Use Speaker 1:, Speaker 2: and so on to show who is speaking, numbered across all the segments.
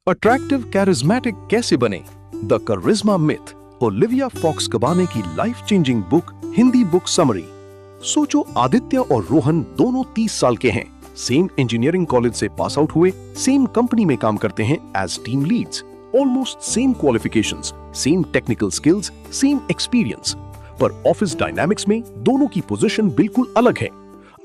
Speaker 1: Attractive charismatic कैसे बने, the charisma myth, Olivia Fox Cabane की life changing book, Hindi book summary. सोचो, आदित्य और रोहन दोनों 30 साल के हैं, सेम इंजीनियरिंग कॉलेज से पास आउट हुए, सेम कंपनी में काम करते हैं as team leads, almost same qualifications, same technical skills, same experience, पर ऑफिस डायनामिक्स में दोनों की पोजीशन बिल्कुल अलग है।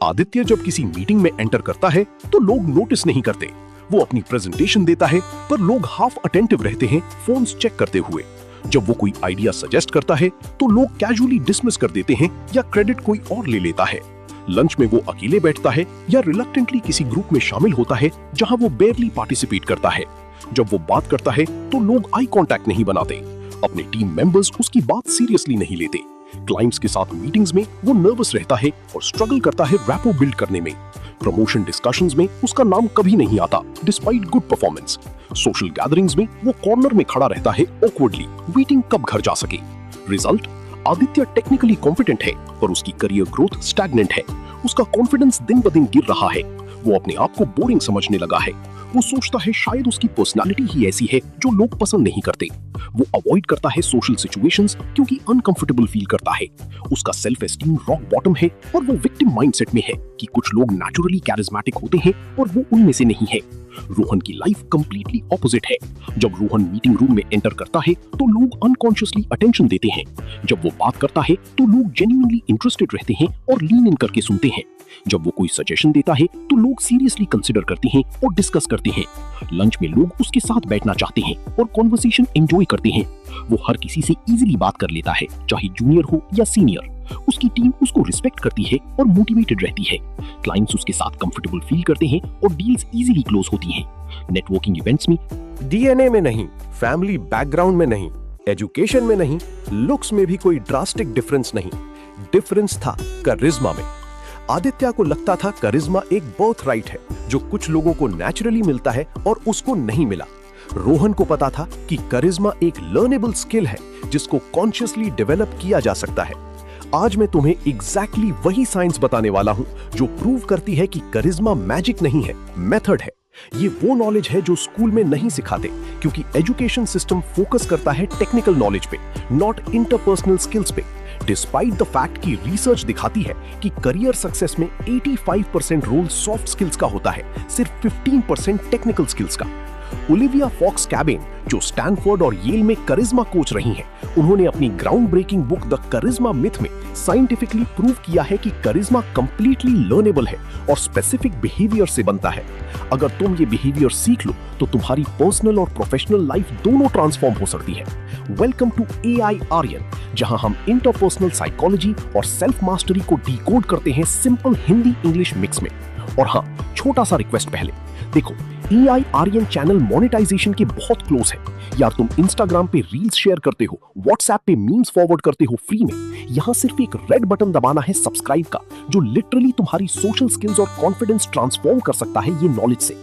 Speaker 1: आदित्य जब किसी मीटिंग में एंटर करता है तो लोग नोटिस नहीं करते, वो अपनी प्रेजेंटेशन देता है पर लोग हाफ अटेंटिव रहते हैं फोन्स चेक करते हुए। जब वो कोई आइडिया सजेस्ट करता है तो लोग कैजुअली डिसमिस कर देते हैं या क्रेडिट कोई और ले लेता है। लंच में वो अकेले बैठता है या रिलक्टेंटली किसी ग्रुप में शामिल होता है जहां वो बेयरली पार्टिसिपेट करता है। जब वो बात करता है तो लोग आई कांटेक्ट नहीं बनाते, अपने टीम मेंबर्स उसकी बात सीरियसली नहीं लेते, क्लाइंट्स के साथ मीटिंग्स में वो नर्वस रहता है और स्ट्रगल करता है रैपो बिल्ड करने में। प्रमोशन डिस्कशंस में उसका नाम कभी नहीं आता despite good performance. Social gatherings में वो कॉर्नर में खड़ा रहता है ऑकवर्डली, वेटिंग कब घर जा सके। रिजल्ट, आदित्य टेक्निकली कॉम्पिटेंट है पर उसकी करियर ग्रोथ स्टैग्नेंट है। उसका कॉन्फिडेंस दिन ब दिन गिर रहा है, वो अपने आप को बोरिंग समझने लगा है। वो सोचता है शायद उसकी पर्सनालिटी ही ऐसी है जो लोग पसंद नहीं करते। वो अवॉइड करता है सोशल सिचुएशंस क्योंकि अनकंफर्टेबल फील करता है। उसका सेल्फ एस्टीम रॉक बॉटम है और वो विक्टिम माइंडसेट में है कि कुछ लोग नेचुरली कैरिज्मेटिक होते हैं और वो उनमें से नहीं है। रोहन की लाइफ कंप्लीटली ऑपोजिट है। जब रोहन मीटिंग रूम में एंटर करता है तो लोग अनकॉन्शियसली अटेंशन देते हैं। जब वो बात करता है तो लोग जेन्युइनली इंटरेस्टेड रहते हैं और लीन इन करके सुनते हैं। जब वो कोई सजेशन देता है तो लोग सीरियसली कंसिडर करते हैं और डिस्कस करते हैं। लंच में लोग उसके साथ बैठना चाहते हैं और कॉन्वर्सेशन एंजॉय करते हैं। वो हर किसी से इजीली बात कर लेता है, चाहे जूनियर हो या सीनियर। उसकी टीम उसको रिस्पेक्ट करती है और मोटिवेटेड रहती है। क्लाइंट्स उसके साथ कंफर्टेबल फील करते हैं और डील्स इजीली क्लोज होती हैं। नेटवर्किंग इवेंट्स में
Speaker 2: डीएनए में नहीं, फैमिली बैकग्राउंड में नहीं, एजुकेशन में नहीं, लुक्स में भी कोई ड्रास्टिक डिफरेंस नहीं। डिफरेंस था करिश्मा में। आदित्य को लगता था करिश्मा एक बर्थ राइट है जो कुछ लोगों को नेचुरली मिलता है और उसको नहीं मिला। रोहन को पता था कि करिश्मा एक लर्नेबल स्किल है जिसको कॉन्शियसली डेवलप किया जा सकता है। आज मैं तुम्हें एग्जैक्टली वही साइंस बताने वाला हूं जो प्रूव करती है कि करिश्मा मैजिक नहीं है, मेथड है। ये वो नॉलेज है जो स्कूल में नहीं सिखाते क्योंकि एजुकेशन सिस्टम फोकस करता है टेक्निकल नॉलेज पे, नॉट इंटरपर्सनल स्किल्स पे। डिस्पाइट द फैक्ट कि रिसर्च दिखाती है कि करियर सक्सेस में 85% रोल सॉफ्ट स्किल्स का होता है, सिर्फ 15% टेक्निकल स्किल्स का। ओलिविया फॉक्स कैबिन, जो स्टैनफोर्ड और येल में करिश्मा कोच रही हैं, उन्होंने अपनी ground breaking book the charisma myth में साइंटिफिकली प्रूव किया है कि करिश्मा कंप्लीटली लर्नेबल है और स्पेसिफिक बिहेवियर से बनता है। अगर तुम ये बिहेवियर सीख लो तो तुम्हारी पर्सनल और प्रोफेशनल लाइफ दोनों ट्रांसफॉर्म हो सकती है। वेलकम टू AI आर्यन, जहां हम इंटरपर्सनल साइकोलॉजी और सेल्फ मास्टरी को डिकोड करते हैं सिंपल हिंदी इंग्लिश मिक्स में। और हाँ, छोटा सा रिक्वेस्ट पहले देखो, AI आर्यन चैनल मोनेटाइजेशन के बहुत क्लोज है यार। तुम इंस्टाग्राम पे रील्स शेयर करते हो, व्हाट्सएप पे मीम्स फॉरवर्ड करते हो फ्री में, यहाँ सिर्फ एक रेड बटन दबाना है सब्सक्राइब का, जो लिटरली तुम्हारी सोशल स्किल्स और कॉन्फिडेंस ट्रांसफॉर्म कर सकता है ये नॉलेज से।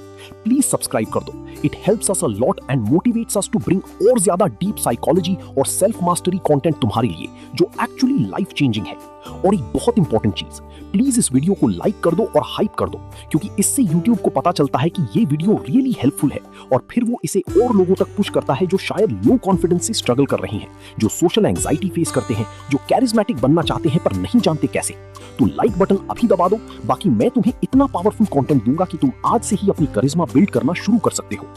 Speaker 2: प्लीज सब्सक्राइब कर दो, it helps us a lot and motivates us to bring और ज्यादा डीप साइकोलॉजी और सेल्फ मास्टरी कंटेंट तुम्हारे लिए जो एक्चुअली लाइफ चेंजिंग है। और एक बहुत इंपॉर्टेंट चीज, प्लीज इस वीडियो को लाइक कर दो और हाइप कर दो, क्योंकि इससे YouTube को पता चलता है कि ये वीडियो रियली हेल्पफुल है और फिर वो इसे और लोगों तक पुश करता है जो शायद लो कॉन्फिडेंस से स्ट्रगल कर रहे हैं, जो सोशल एंजाइटी फेस करते हैं, जो कैरिज्मेटिक बनना चाहते हैं पर नहीं जानते कैसे। तो लाइक बटन अभी दबा दो, बाकी मैं तुम्हें इतना पावरफुल कंटेंट दूंगा कि तुम आज से ही अपनी करिश्मा बिल्ड करना शुरू कर सकते हो।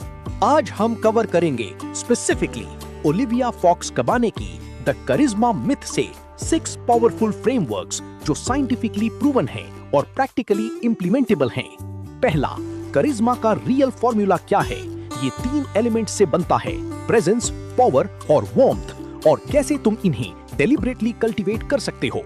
Speaker 3: आज हम कवर करेंगे स्पेसिफिकली ओलिविया फॉक्स कबाने की द करिश्मा मिथ से 6 पावरफुल फ्रेमवर्क्स जो साइंटिफिकली प्रूवन हैं और प्रैक्टिकली इंप्लीमेंटेबल हैं। पहला, करिश्मा का रियल फॉर्मूला क्या है? ये 3 एलिमेंट्स से बनता है, प्रेजेंस, पावर और वार्मथ, और कैसे तुम इन्हें डेलिबरेटली कल्टीवेट कर सकते हो।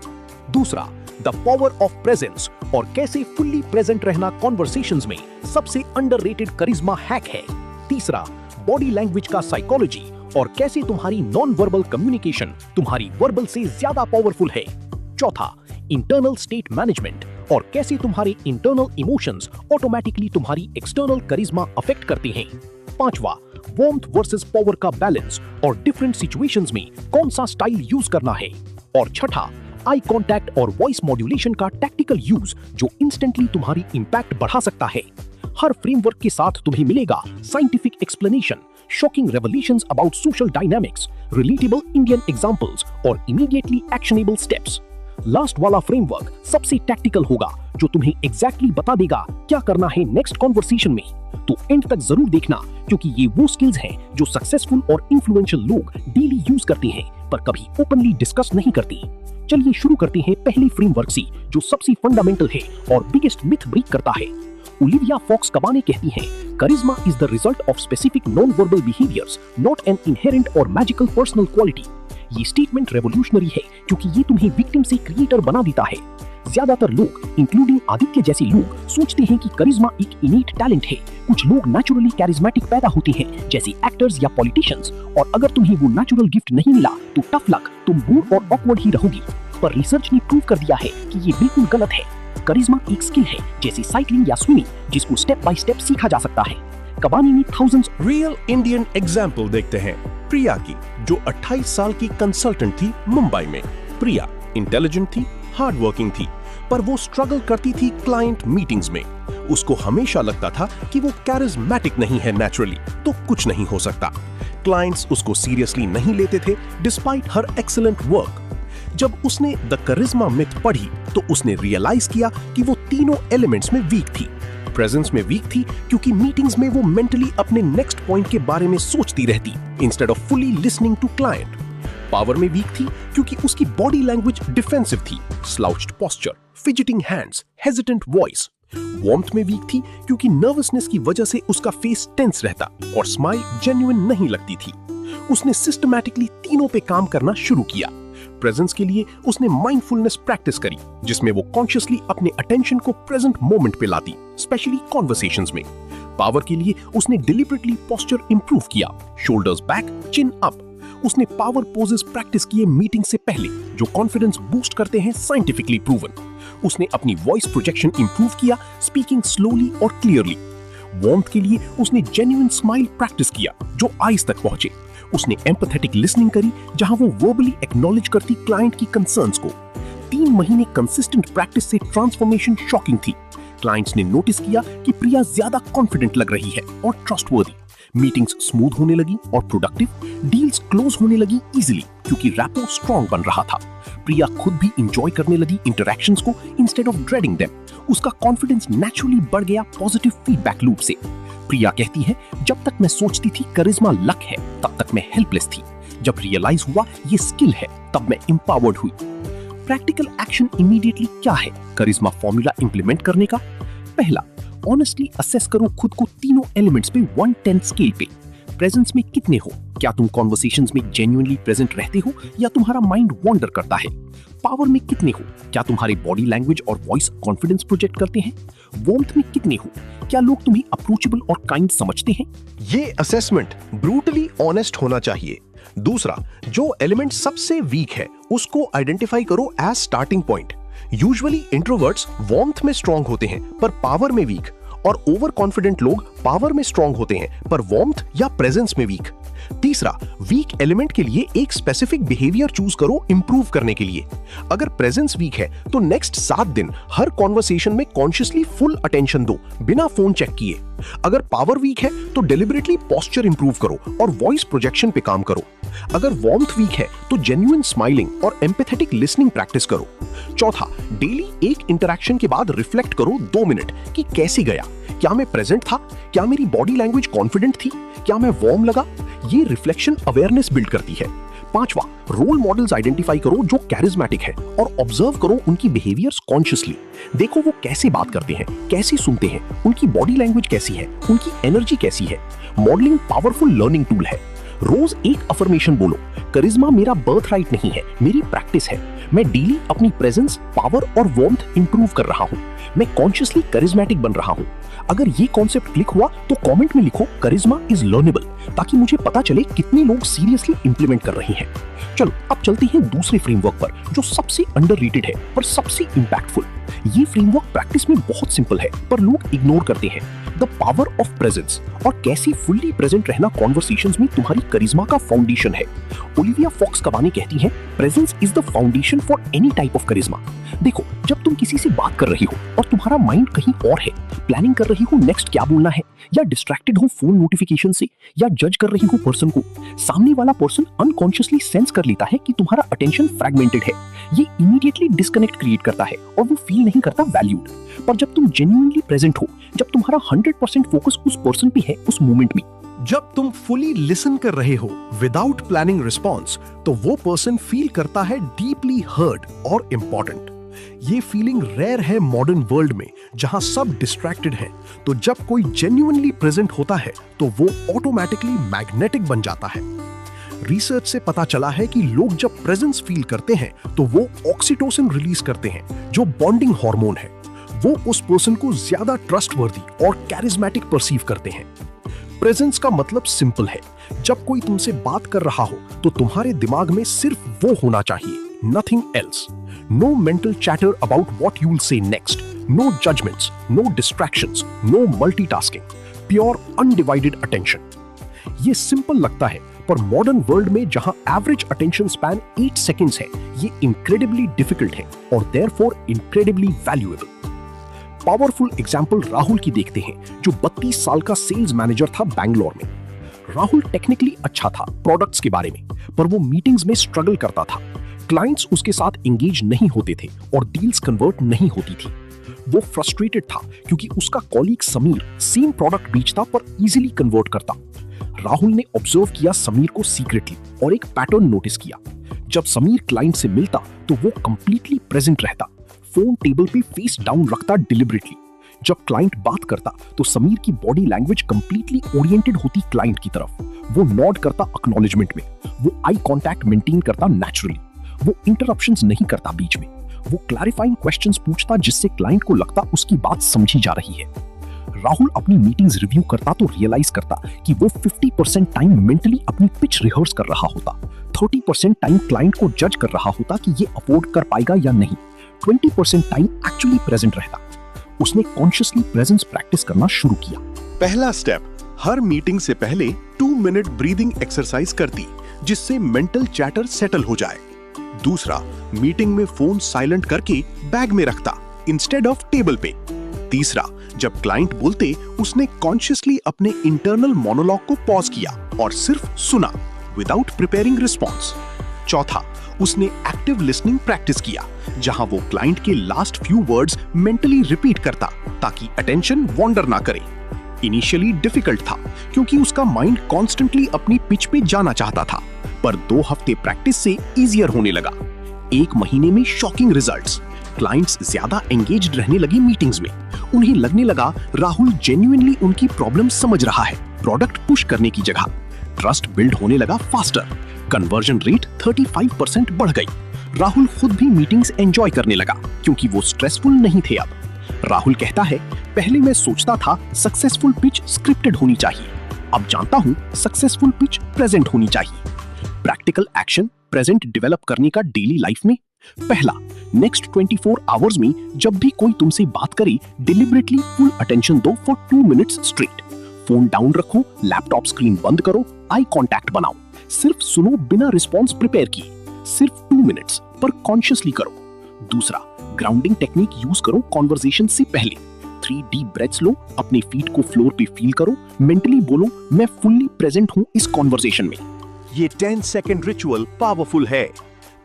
Speaker 3: दूसरा, द पावर ऑफ प्रेजेंस, और कैसे फुल्ली प्रेजेंट रहना कॉन्वर्सेशंस में सबसे अंडररेटेड करिश्मा हैक है। तीसरा, बॉडी लैंग्वेज का साइकोलॉजी, और कैसे तुम्हारी नॉन वर्बल कम्युनिकेशन तुम्हारी वर्बल से ज्यादा पावरफुल है। चौथा, इंटरनल स्टेट मैनेजमेंट, और कैसे तुम्हारे इंटरनल इमोशंस ऑटोमेटिकली तुम्हारी एक्सटर्नल करिश्मा अफेक्ट करते हैं। पांचवा, वार्मथ वर्सेस पावर का बैलेंस, और डिफरेंट सिचुएशंस में कौन सा स्टाइल यूज करना है। और छठा, आई कॉन्टैक्ट और वॉइस मॉड्यूलेशन का टैक्टिकल यूज जो इंस्टेंटली तुम्हारी इंपैक्ट बढ़ा सकता है। हर फ्रेमवर्क के साथ तुम्हें मिलेगा scientific explanation, shocking revelations about social dynamics, relatable Indian examples और इमीडिएटली एक्शनेबल स्टेप्स। लास्ट वाला फ्रेमवर्क सबसे टैक्टिकल होगा जो तुम्हें एग्जैक्टली बता देगा क्या करना है नेक्स्ट कॉन्वर्सेशन में। तो एंड तक जरूर देखना क्योंकि ये वो स्किल्स हैं जो सक्सेसफुल और इन्फ्लुएंशियल लोग डेली यूज करते हैं पर कभी ओपनली डिस्कस नहीं करते। चलिए शुरू करते हैं पहले फ्रेमवर्क से जो सबसे फंडामेंटल है और बिगेस्ट मिथ ब्रेक करता है। ओलिविया फॉक्स कबाने कहती हैं, charisma is the result of specific non verbal behaviours, not an inherent or magical personal quality. ये स्टेटमेंट रेवोल्यूशनरी है क्योंकि ये तुम्हें विक्टिम से क्रिएटर बना देता है। ज्यादातर लोग इंक्लूडिंग आदित्य जैसे लोग सोचते हैं कि करिश्मा एक इनेट टैलेंट है। कुछ लोग नेचुरली कैरिज्मेटिक पैदा होते हैं जैसे एक्टर्स या पॉलिटिशियंस, और अगर तुम्हें वो नेचुरल गिफ्ट नहीं मिला तो टफ लक, तुम बोर और ऑकवर्ड ही रहोगी। पर रिसर्च ने प्रूव कर दिया है कि ये बिल्कुल गलत है। करिश्मा एक स्किल है जैसे साइकिलिंग या स्विमिंग जिसको स्टेप बाय स्टेप सीखा जा सकता है। कबानी में थाउजेंड्स
Speaker 2: रियल इंडियन एग्जाम्पल देखते हैं प्रिया की, जो 28 साल की कंसल्टेंट थी मुंबई में। प्रिया इंटेलिजेंट थी, हार्ड वर्किंग थी, पर वो स्ट्रगल करती थी क्लाइंट मीटिंग्स में। उसको हमेशा लगता था कि वो कैरिज्मेटिक नहीं है नेचुरली, तो कुछ नहीं हो सकता। क्लाइंट्स उसको सीरियसली नहीं लेते थे डिस्पाइट हर एक्सीलेंट वर्क। जब उसने द करिश्मा मिथ पढ़ी तो उसने रियलाइज किया कि वो तीनों एलिमेंट्स में वीक थी। प्रेजेंस में वीक थी क्योंकि मीटिंग्स में वो मेंटली अपने नेक्स्ट पॉइंट के बारे में सोचती रहती instead of fully listening to client. Power में वीक थी क्योंकि उसकी बॉडी लैंग्वेज डिफेंसिव थी, slouched posture, fidgeting hands, hesitant voice. Warmth में वीक थी क्योंकि नर्वसनेस की वजह से उसका फेस टेंस रहता और स्माइल जेन्युइन नहीं लगती थी। उसने सिस्टमैटिकली तीनों पे काम करना शुरू किया। प्रेजेंस के लिए उसने माइंडफुलनेस प्रैक्टिस करी जिसमें वो कॉन्शियसली अपने अटेंशन को प्रेजेंट मोमेंट पे लाती, स्पेशली कॉन्वर्सेशंस में। पावर के लिए उसने डिलिबरेटली पोस्चर इंप्रूव किया, शोल्डर्स बैक, चिन अप। उसने पावर पोजेस प्रैक्टिस किए मीटिंग से पहले जो कॉन्फिडेंस बूस्ट करते हैं, साइंटिफिकली प्रूवन। उसने अपनी वॉइस प्रोजेक्शन इंप्रूव किया, स्पीकिंग स्लोली और क्लियरली। वार्मथ के लिए उसने जेन्युइन स्माइल प्रैक्टिस किया जो आईज तक पहुंचे। उसने एम्पैथेटिक लिसनिंग करी जहां वो वर्बली एक्नॉलेज करती क्लाइंट की कंसर्न्स को। 3 महीने कंसिस्टेंट प्रैक्टिस से ट्रांसफॉर्मेशन शॉकिंग थी। क्लाइंट्स ने नोटिस किया कि प्रिया ज्यादा कॉन्फिडेंट लग रही है और ट्रस्टवर्दी। मीटिंग्स स्मूथ होने लगी और प्रोडक्टिव, डील्स क्लोज होने लगी इजीली क्योंकि रैपो स्ट्रॉन्ग बन रहा था। प्रिया खुद भी इंजॉय करने लगी इंटरैक्शंस को इंस्टेड ऑफ ड्रेडिंग देम। उसका कॉन्फिडेंस नेचुरली बढ़ गया पॉजिटिव फीडबैक लूप से। प्रिया कहती है, जब तक मैं सोचती थी करिश्मा लक है तब तक मैं हेल्पलेस थी। जब रियलाइज हुआ ये स्किल है तब मैं एम्पावर्ड हुई। प्रैक्टिकल एक्शन इमीडिएटली क्या है करिश्मा फॉर्मूला इंप्लीमेंट करने का? पहला, ऑनेस्टली असेस करो खुद को तीनों एलिमेंट्स पे 1-10 स्केल पे। प्रेजेंस में कितने हो? क्या तुम कॉन्वर्सेशंस में जेन्युइनली प्रेजेंट रहते हो या तुम्हारा माइंड वॉन्डर करता है? पावर में कितने हो? क्या तुम्हारी बॉडी लैंग्वेज और वॉइस कॉन्फिडेंस प्रोजेक्ट करते हैं? वार्मथ में कितने हो? क्या लोग तुम्हें अप्रोचेबल और काइंड समझते हैं?
Speaker 1: ये असेसमेंट ब्रूटली ऑनेस्ट होना चाहिए। दूसरा, जो एलिमेंट सबसे वीक है उसको आइडेंटिफाई करो as starting point. Usually introverts warmth में स्ट्रांग होते हैं पर पावर में वीक, और ओवर कॉन्फिडेंट लोग पावर में स्ट्रांग होते हैं पर वार्मथ या प्रेजेंस में वीक। तीसरा, वीक एलिमेंट के लिए एक स्पेसिफिक बिहेवियर चूज करो इंप्रूव करने के लिए। अगर प्रेजेंस वीक है तो नेक्स्ट 7 दिन हर कॉन्वर्सेशन में कॉन्शियसली फुल अटेंशन दो बिना फोन चेक किए। अगर पावर वीक है तो डेलिबरेटली पोस्चर इंप्रूव करो और वॉइस प्रोजेक्शन पे काम करो। अगर वार्मथ वीक है तो जेन्युइन स्माइलिंग और एम्पैथेटिक लिसनिंग प्रैक्टिस करो। चौथा, डेली एक इंटरैक्शन के बाद रिफ्लेक्ट करो 2 मिनट कि कैसे गया। क्या मैं प्रेजेंट था? क्या मेरी बॉडी लैंग्वेज कॉन्फिडेंट थी? क्या मैं वार्म लगा? ये रिफ्लेक्शन अवेयरनेस बिल्ड करती है। पांचवा, रोल मॉडल्स आइडेंटिफाई करो जो कैरिज्मेटिक है और ऑब्जर्व करो उनकी बिहेवियर्स कॉन्शियसली। देखो वो कैसे बात करते हैं, कैसे सुनते हैं, उनकी बॉडी लैंग्वेज कैसी है, उनकी एनर्जी कैसी है। मॉडलिंग पावरफुल लर्निंग टूल है। रोज एक अफर्मेशन बोलो, करिश्मा मेरा बर्थ राइट नहीं है, मेरी प्रैक्टिस है। मैं डेली अपनी प्रेजेंस, पावर और वार्मथ इंप्रूव कर रहा हूँ। मैं कॉन्शियसली करिज्मेटिक बन रहा हूँ। अगर ये कॉन्सेप्ट क्लिक हुआ तो कमेंट में लिखो करिश्मा इज लर्नेबल,
Speaker 3: ताकि मुझे पता चले कितने लोग सीरियसली इंप्लीमेंट कर रहे हैं। चलो अब चलते हैं दूसरे फ्रेमवर्क पर जो सबसे अंडररेटेड है पर सबसे इंपैक्टफुल। ये फ्रेमवर्क प्रैक्टिस में बहुत सिंपल है पर लोग इग्नोर करते हैं। द पावर ऑफ प्रेजेंस, और कैसे फुल्ली प्रेजेंट रहना कॉन्वर्सेशंस में तुम्हारी करिश्मा का फाउंडेशन है। ओलिविया फॉक्स कबाने कहती हैं, presence is the foundation for any type of charisma. देखो, जब तुम किसी से बात कर रही हो और तुम्हारा माइंड कहीं और है, प्लानिंग कर रही हो नेक्स्ट क्या बोलना है, या डिस्ट्रैक्टेड हो फोन नोटिफिकेशन से, या जज कर रही हो पर्सन को, सामने वाला पर्सन अनकॉन्शियसली सेंस कर लेता है कि तुम्हारा अटेंशन फ्रैगमेंटेड है। ये इमीडिएटली डिस्कनेक्ट क्रिएट करता है और वो फील नहीं करता वैल्यूड। पर जब तुम जेन्युइनली प्रेजेंट हो, जब तुम्हारा 100% फोकस उस पर्सन पे है उस मोमेंट में,
Speaker 2: जब तुम फुली लिसन कर रहे हो विदाउट प्लानिंग रिस्पॉन्स, तो वो पर्सन फील करता है डीपली हर्ट और इंपॉर्टेंट। ये फीलिंग रेयर है मॉडर्न वर्ल्ड में जहां सब डिस्ट्रैक्टेड हैं। तो जब कोई जेन्युइनली प्रेजेंट होता है तो वो ऑटोमेटिकली मैग्नेटिक बन जाता है। रिसर्च से पता चला है कि लोग जब प्रेजेंस फील करते हैं तो वो ऑक्सीटोसिन रिलीज करते हैं, जो बॉन्डिंग हार्मोन है। वो उस पर्सन को ज्यादा ट्रस्टवर्दी और कैरिज्मेटिक परसीव करते हैं। प्रेजेंस का मतलब सिंपल है, जब कोई तुमसे बात कर रहा हो तो तुम्हारे दिमाग में सिर्फ वो होना चाहिए, nothing else. No mental chatter about what you will say next, no judgments, no distractions, no multitasking, pure undivided attention. ये सिंपल लगता है पर मॉडर्न वर्ल्ड में जहां एवरेज अटेंशन स्पैन 8 सेकंड्स है, ये इनक्रेडिबली डिफिकल्ट है और therefore incredibly valuable. Powerful example Rahul की देखते हैं, जो 32 साल का सेल्स मैनेजर था बैंगलोर में। राहुल टेक्निकली अच्छा था प्रोडक्ट्स के बारे में, पर वो मीटिंग्स में स्ट्रगल करता था। क्लाइंट्स उसके साथ एंगेज नहीं होते थे और डील्स कन्वर्ट नहीं होती थी। वो फ्रस्ट्रेटेड था क्योंकि उसका कॉलीग समीर सेम प्रोडक्ट बेचता पर इजीली कन्वर्ट करता। राहुल ने ऑब्जर्व किया समीर को सीक्रेटली और एक पैटर्न नोटिस किया। जब समीर क्लाइंट से मिलता तो वो कंप्लीटली प्रेजेंट रहता, फोन टेबल पे फेस डाउन रखता डिलिबरेटली। जब क्लाइंट बात करता तो समीर की बॉडी लैंग्वेज कंप्लीटली ओरिएंटेड होती क्लाइंट की तरफ। वो नॉड करता एक्नॉलेजमेंट में, वो आई कांटेक्ट मेंटेन करता नेचुरली, वो इंटरप्शंस नहीं करता बीच में, वो क्लैरिफाइंग क्वेश्चंस पूछता जिससे क्लाइंट को लगता उसकी बात समझी जा रही है। राहुल अपनी मीटिंग्स रिव्यू करता तो रियलाइज करता कि वो 50% टाइम मेंटली अपनी पिच रिहर्स कर रहा होता, 30% टाइम क्लाइंट को जज कर रहा होता कि ये अफोर्ड कर पाएगा या नहीं, 20% टाइम एक्चुअली प्रेजेंट रहता। उसने कॉन्शियसली प्रेजेंस प्रैक्टिस करना शुरू किया।
Speaker 1: पहला स्टेप, हर मीटिंग से पहले 2 मिनट ब्रीदिंग एक्सरसाइज करती, जिससे मेंटल चैटर सेटल हो जाए। दूसरा, मीटिंग में फोन साइलेंट करके बैग में रखता इंस्टेड ऑफ टेबल पे। तीसरा, जब क्लाइंट बोलते उसने कॉन्शियसली अपने इंटरनल मोनोलॉग को पॉज किया और सिर्फ सुना विदाउट प्रिपेयरिंग रिस्पॉन्स। चौथा, उसने एक्टिव लिसनिंग प्रैक्टिस किया, जहां वो क्लाइंट के last few words mentally repeat करता ताकि अटेंशन वॉन्डर ना करे। इनिशियली डिफिकल्ट था क्योंकि उसका माइंड कॉन्स्टेंटली अपनी पिच पे जाना चाहता था, पर 2 हफ्ते प्रैक्टिस से इजियर होने लगा। 1 महीने में शॉकिंग रिजल्ट्स। क्लाइंट्स ज्यादा एंगेज्ड रहने लगी मीटिंग्स में। उन्हें लगने लगा राहुल जेन्युइनली उनकी प्रॉब्लम समझ रहा है, प्रोडक्ट पुश करने की जगह। ट्रस्ट बिल्ड होने लगा फास्टर, कन्वर्जन रेट 35% बढ़ गई। राहुल खुद भी मीटिंग्स एंजॉय करने लगा क्योंकि वो स्ट्रेसफुल नहीं थे अब। राहुल कहता है, पहले मैं सोचता था सक्सेसफुल पिच स्क्रिप्टेड होनी चाहिए, अब जानता हूं सक्सेसफुल पिच प्रेजेंट होनी चाहिए। प्रैक्टिकल एक्शन प्रेजेंट डेवलप करने का डेली लाइफ में। पहला, नेक्स्ट 24 आवर्स में जब भी कोई तुमसे बात करे, डिलिबरेटली फुल अटेंशन दो for 2 minutes straight. Phone down रखो, लैपटॉप स्क्रीन बंद करो, आई कांटेक्ट बनाओ, सिर्फ सुनो बिना रिस्पॉन्स प्रिपेयर किए। सिर्फ 2 मिनट्स पर कॉन्शियसली करो। दूसरा, ग्राउंडिंग टेक्निक यूज करो कॉन्वर्सेशन से पहले। 3 डीप ब्रेथ्स लो, अपने फीट को फ्लोर पे फील करो, मेंटली बोलो मैं फुल्ली प्रेजेंट हूं इस कॉन्वर्सेशन में।
Speaker 2: ये 10 सेकंड रिचुअल पावरफुल है।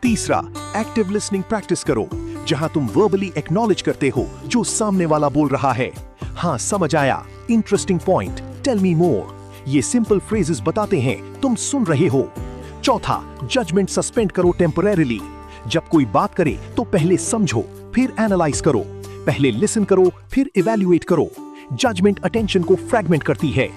Speaker 2: तीसरा, एक्टिव लिसनिंग प्रैक्टिस करो, जहां तुम वर्बली एक्नॉलेज करते हो जो सामने वाला बोल रहा है। हाँ, समझ आया, इंटरेस्टिंग पॉइंट, टेल मी मोर। ये सिंपल फ्रेजेस बताते हैं तुम सुन रहे हो। चौथा, जजमेंट सस्पेंड करो टेम्परेरीली। जब कोई बात करे तो पहले समझो, फिर एनालाइज करो। पहले लिसन करो, फिर इवैल्यूएट करो। जजमेंट अटेंशन को फ्रैगमेंट करती है।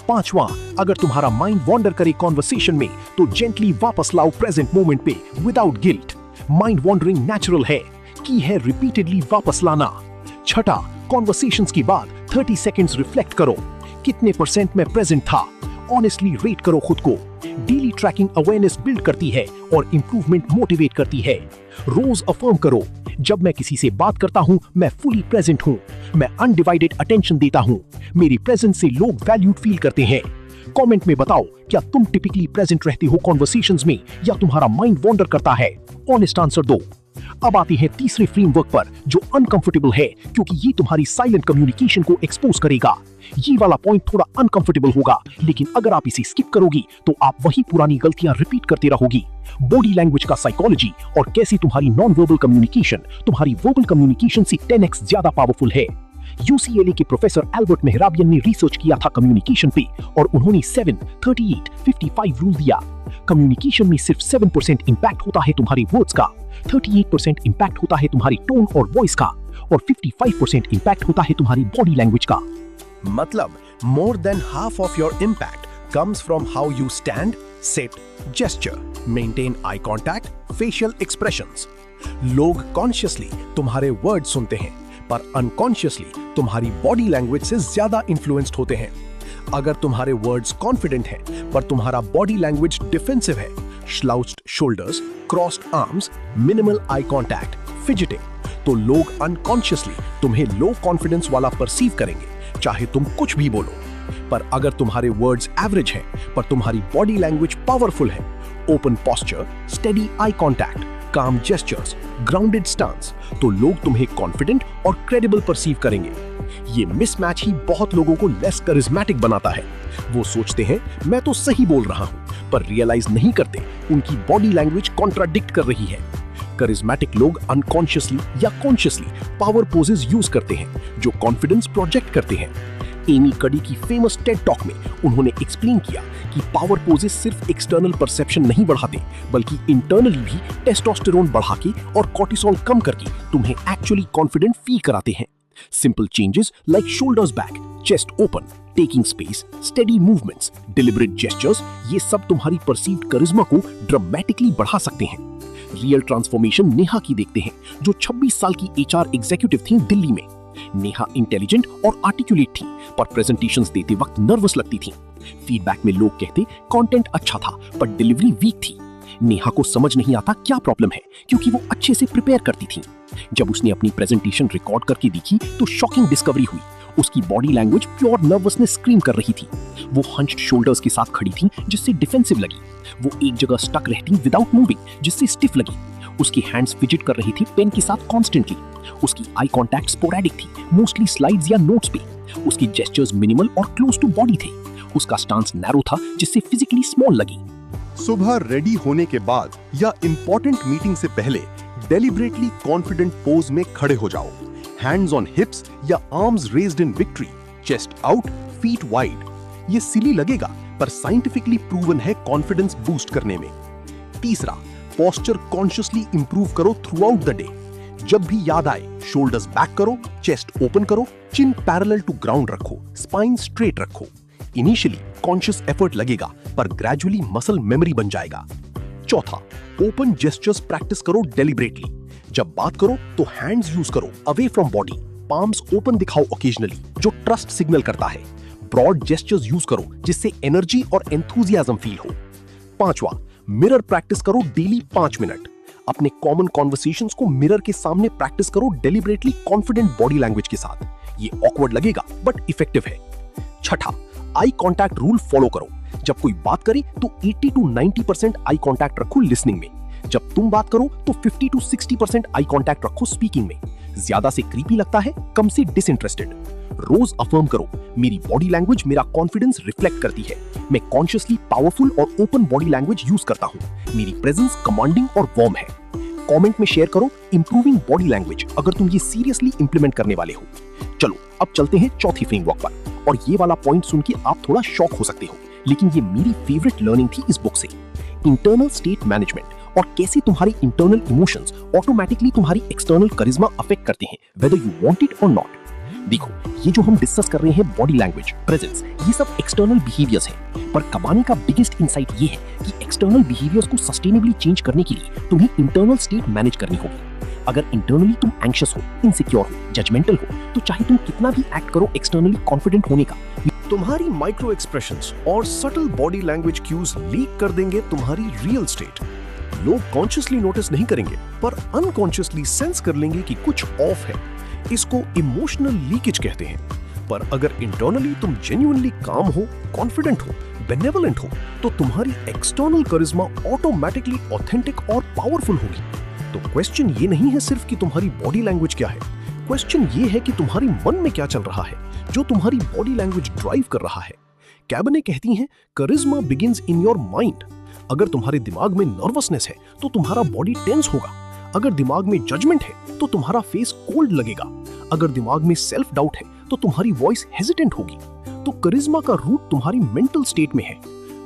Speaker 2: पांचवा, अगर तुम्हारा माइंड वॉन्डर करे कॉन्वर्सेशन में तो जेंटली वापस लाओ प्रेजेंट मोमेंट पे without guilt. Mind wandering natural है, की है रिपीटेडली वापस लाना। छठा, कॉन्वर्सेशंस के बाद 30 सेकंड्स रिफ्लेक्ट करो, कितने % में प्रेजेंट था
Speaker 3: ऑनेस्टली रेट करो खुद को। डेली ट्रैकिंग अवेयरनेस बिल्ड करती है और इंप्रूवमेंट मोटिवेट करती है। रोज अफर्म करो, जब मैं किसी से बात करता हूं मैं फुली प्रेजेंट हूं, मैं अनडिवाइडेड अटेंशन देता हूं, मेरी प्रेजेंस से लोग वैल्यूड फील करते हैं। कमेंट में बताओ, क्या तुम टिपिकली प्रेजेंट रहते हो कॉन्वर्सेशंस में या तुम्हारा माइंड वॉन्डर करता है? ऑनेस्ट आंसर दो। अब आते हैं तीसरे फ्रेमवर्क पर, जो अनकंफर्टेबल है क्योंकि ये तुम्हारी साइलेंट कम्युनिकेशन को एक्सपोज करेगा। ये वाला पॉइंट थोड़ा अनकंफर्टेबल होगा, लेकिन अगर आप इसे स्किप करोगी तो आप वही पुरानी गलतियां रिपीट करते रहोगी। बॉडी लैंग्वेज का साइकोलॉजी और कैसे तुम्हारी नॉन वर्बल कम्युनिकेशन तुम्हारी वर्बल कम्युनिकेशन से 10x ज्यादा पावरफुल है। UCLA के प्रोफेसर एल्बर्ट मेहराबियन ने रिसर्च किया था कम्युनिकेशन पे, और उन्होंने 7, 38, 55 रूल दिया। कम्युनिकेशन में सिर्फ 7% इंपैक्ट होता है तुम्हारे वर्ड्स का, 38% इंपैक्ट होता है तुम्हारी टोन और वॉइस का, और 55% इंपैक्ट होता है तुम्हारी बॉडी लैंग्वेज का।
Speaker 2: मतलब more than half of your impact comes from how you stand, sit, gesture, maintain eye contact, facial expressions. लोग कॉन्शियसली तुम्हारे वर्ड सुनते हैं, पर अनकॉन्शियसली तुम्हारी बॉडी लैंग्वेज से ज्यादा इन्फ्लुएंस्ड होते हैं। अगर तुम्हारे वर्ड्स कॉन्फिडेंट हैं पर तुम्हारा बॉडी लैंग्वेज डिफेंसिव है, slouched shoulders, crossed arms, minimal eye contact, fidgeting, तो लोग अनकॉन्शियसली तुम्हें लो कॉन्फिडेंस वाला परसीव करेंगे, चाहे तुम कुछ भी बोलो। पर अगर तुम्हारे वर्ड्स एवरेज हैं पर तुम्हारी बॉडी लैंग्वेज पावरफुल है, open posture, steady eye contact, काम जेस्चर्स, ग्राउंडेड स्टांस, तो लोग तुम्हें कॉन्फिडेंट और क्रेडिबल परसीव करेंगे। ये मिसमैच ही बहुत लोगों को लेस करिज्मेटिक बनाता है। वो सोचते हैं मैं तो सही बोल रहा हूं, पर रियलाइज नहीं करते उनकी बॉडी लैंग्वेज कॉन्ट्राडिक्ट कर रही है। करिज्मेटिक लोग अनकॉन्शियसली या कॉन्शियसली पावर पोजेस यूज करते हैं जो कॉन्फिडेंस प्रोजेक्ट करते हैं। एमी कडी की फेमस टेड टॉक में उन्होंने एक्सप्लेन किया कि पावर पोजेस सिर्फ एक्सटर्नल परसेप्शन नहीं बढ़ाते, बल्कि इंटरनली भी टेस्टोस्टेरोन बढ़ा के और कॉर्टिसोल कम करके तुम्हें एक्चुअली कॉन्फिडेंट फील कराते हैं। Simple changes like shoulders back, chest open, taking space, steady movements, deliberate gestures, ये सब तुम्हारी परसीव्ड करिश्मा को ड्रामेटिकली बढ़ा सकते हैं। रियल ट्रांसफॉर्मेशन नेहा की देखते हैं, जो 26 साल की HR एग्जीक्यूटिव थी दिल्ली में। नेहा इंटेलिजेंट और आर्टिकुलेट थी, पर प्रेजेंटेशंस देते वक्त नर्वस लगती थी। फीडबैक में लोग कहते कंटेंट अच्छा था पर डिलीवरी वीक थी। नेहा को समझ नहीं आता क्या प्रॉब्लम है, क्योंकि वो अच्छे से प्रिपेयर करती थी। जब उसने अपनी प्रेजेंटेशन रिकॉर्ड करके देखी तो शॉकिंग डिस्कवरी हुई। उसकी body language pure nervousness scream कर रही थी। वो हंच्ड शोल्डर्स के साथ खड़ी थी, जिससे डिफेंसिव लगी। वो एक जगह स्टक रहती विदाउट मूविंग, जिससे स्टिफ लगी। उसकी हैंड्स फिजिट कर रही थी पेन के साथ कॉन्स्टेंटली। उसकी आई कॉन्टैक्ट स्पोरेडिक थी, मोस्टली स्लाइड्स या नोट्स पे। उसकी जेस्चर्स मिनिमल और क्लोज टू बॉडी थे। उसका स्टांस नैरो था, जिससे फिजिकली स्मॉल लगी।
Speaker 1: सुबह रेडी होने के बाद या इंपॉर्टेंट मीटिंग से पहले डेलिबरेटली कॉन्फिडेंट पोज में खड़े हो जाओ। हैंड्स ऑन हिप्स या arms raised in victory, chest out, feet wide. ये सिली लगेगा, पर साइंटिफिकली प्रूवन है कॉन्फिडेंस बूस्ट करने में। तीसरा, पोस्चर कॉन्शियसली इंप्रूव करो थ्रू आउट द डे। जब भी याद आए, शोल्डर्स बैक करो, चेस्ट ओपन करो, चिन पैरेलल टू ग्राउंड रखो, स्पाइन स्ट्रेट रखो। इनिशियली कॉन्शियस एफर्ट लगेगा, पर ग्रेजुअली मसल मेमोरी बन जाएगा। चौथा, ओपन जेस्चर्स प्रैक्टिस करो डेलिबरेटली। जब बात करो तो हैंड्स यूज करो away from body, palms open दिखाओ ओकेजनली, जो ट्रस्ट सिग्नल करता है। ब्रॉड जेस्चर्स यूज करो, जिससे एनर्जी और एंथुसियाज्म फील हो। पांचवा, मिरर प्रैक्टिस करो डेली 5 मिनट। अपने कॉमन कॉन्वर्सेशंस को मिरर के सामने प्रैक्टिस करो डेलिबरेटली कॉन्फिडेंट बॉडी लैंग्वेज के साथ। ये ऑकवर्ड लगेगा बट इफेक्टिव है। छठा, आई कांटेक्ट रूल फॉलो करो। जब कोई बात करे तो 80 to 90% आई कांटेक्ट रखो लिसनिंग में। जब तुम बात करो तो 50 to 60% आई कांटेक्ट रखो स्पीकिंग में। ज्यादा से क्रीपी लगता है, कम से डिसइंटरेस्टेड। रोज अफर्म करो, मेरी बॉडी लैंग्वेज मेरा कॉन्फिडेंस रिफ्लेक्ट करती है। मैं कॉन्शियसली पावरफुल और ओपन बॉडी लैंग्वेज यूज करता हूँ। मेरी प्रेजेंस कमांडिंग और वार्म है। कमेंट में शेयर करो इंप्रूविंग बॉडी लैंग्वेज, अगर तुम ये सीरियसली इंप्लीमेंट करने वाले हो। चलो अब चलते हैं चौथी फ्रेमवर्क पर, और ये वाला पॉइंट सुन के आप थोड़ा शॉक हो सकते हो, लेकिन ये मेरी फेवरेट लर्निंग थी इस बुक से। इंटरनल स्टेट मैनेजमेंट और कैसे तुम्हारी इंटरनल इमोशंस ऑटोमेटिकली तुम्हारी एक्सटर्नल करिश्मा अफेक्ट करते हैं, वेदर यू वांट इट और नॉट। देखो, ये जो हम डिस्कस कर रहे हैं बॉडी लैंग्वेज, प्रेजेंस, ये सब एक्सटर्नल बिहेवियर्स हैं, पर कमाने का बिगेस्ट इंसाइट ये है कि एक्सटर्नल बिहेवियर्स को सस्टेनेबली चेंज करने के लिए तुम्हें इंटरनल स्टेट मैनेज करनी होगी। अगर इंटरनली तुम एंग्शियस हो, इनसिक्योर हो, जजमेंटल हो, तो चाहे तुम कितना भी एक्ट करो एक्सटर्नली कॉन्फिडेंट होने का,
Speaker 2: तुम्हारी माइक्रो एक्सप्रेशंस और subtle body language cues leak कर देंगे तुम्हारी रियल स्टेट। लोग कॉन्शियसली नोटिस नहीं करेंगे पर अनकॉन्शियसली सेंस कर लेंगे कि कुछ ऑफ है। इसको इमोशनल लीकेज कहते हैं। पर अगर इंटरनली तुम जेन्युइनली काम हो, कॉन्फिडेंट हो, बेनेवलेंट हो, तो तुम्हारी एक्सटर्नल करिश्मा ऑटोमेटिकली ऑथेंटिक और पावरफुल होगी। तो क्वेश्चन ये नहीं है सिर्फ कि तुम्हारी बॉडी लैंग्वेज क्या है, क्वेश्चन ये है कि तुम्हारी मन में क्या चल रहा है जो तुम्हारी बॉडी लैंग्वेज ड्राइव कर रहा है। कैबने कहती हैं, करिश्मा बिगिंस इन योर माइंड। अगर तुम्हारे दिमाग में नर्वसनेस है तो तुम्हारा बॉडी टेंस होगा। अगर दिमाग में जजमेंट है तो तुम्हारा फेस कोल्ड लगेगा। अगर दिमाग में सेल्फ डाउट है तो तुम्हारी वॉइस हेजिटेंट होगी। तो करिश्मा का रूट तुम्हारी मेंटल स्टेट में है।